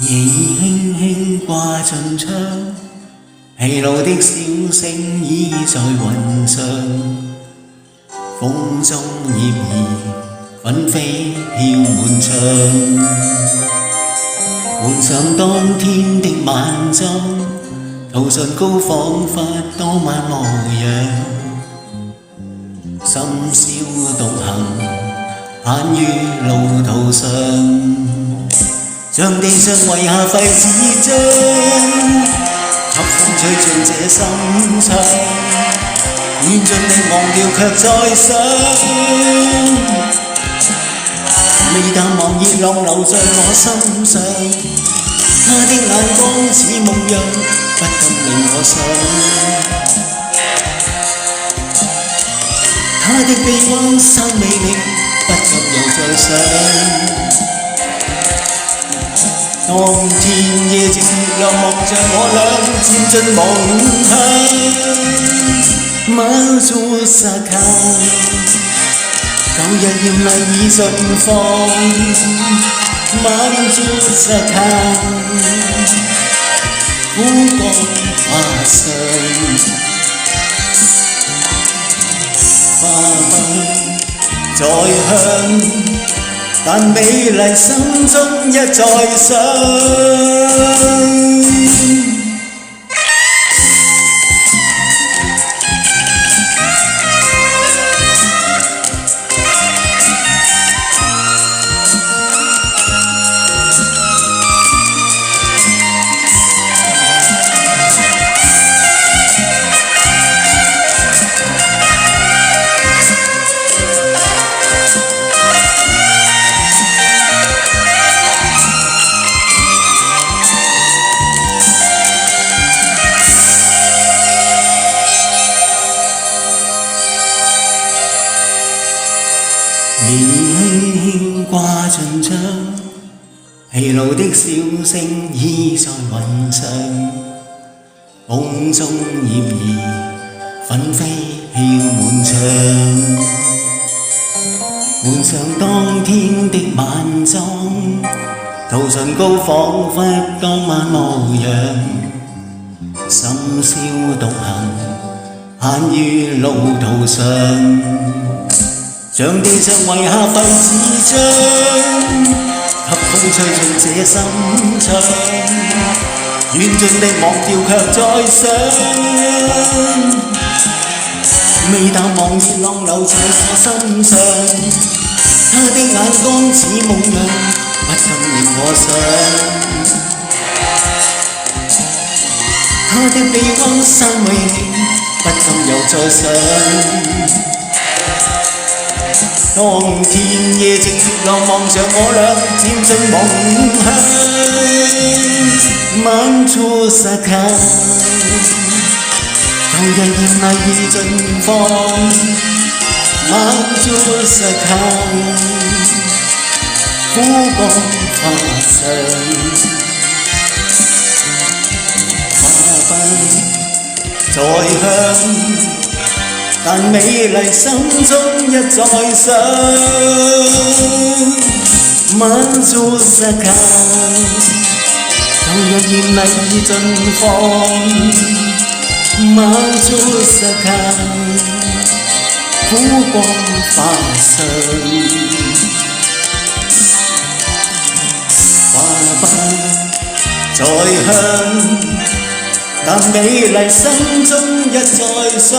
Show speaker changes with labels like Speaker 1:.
Speaker 1: 已輕輕掛進窗，疲勞的小星倚在雲上，風中葉兒紛飛飄滿窗，換上當天的晚裝，途唇膏彷彿當晚模樣，深宵獨行，閒於路途上。像地上遺下廢紙張，給風吹進這心窗，緣盡力忘掉卻再想，微淡忘熱浪流在我心上，他的眼光似夢樣，不禁令我想，他的臂彎生魅力，不禁又再想。當天夜靜月亮望着我倆漸進夢鄉，馬祖薩卡，舊日豔麗已盡放，馬祖薩卡，苦光花上，花不再香。但美麗心中一再想。已輕輕掛進窗，疲勞的小星倚在雲上，風中葉兒紛飛飄滿窗，換上當天的晚裝，塗唇膏彷彿當晚模樣，深宵獨行，閒於路途上。像地上遺下廢紙張，給風吹進這心窗，緣盡力忘掉卻再想，微淡忘熱浪流在我心上，他的眼光似夢樣，不禁令我想，他的臂彎生魅力，不禁又再想。當天夜靜月亮望着我倆漸進夢鄉，晚出薩卡，舊日豔麗已盡放，晚出薩卡，苦光花上，花不再香。但美麗心中一再想，晚祖薩卡，舊日豔麗已盡放，晚祖薩卡，苦光花上，花不再香。但美麗心中一再想。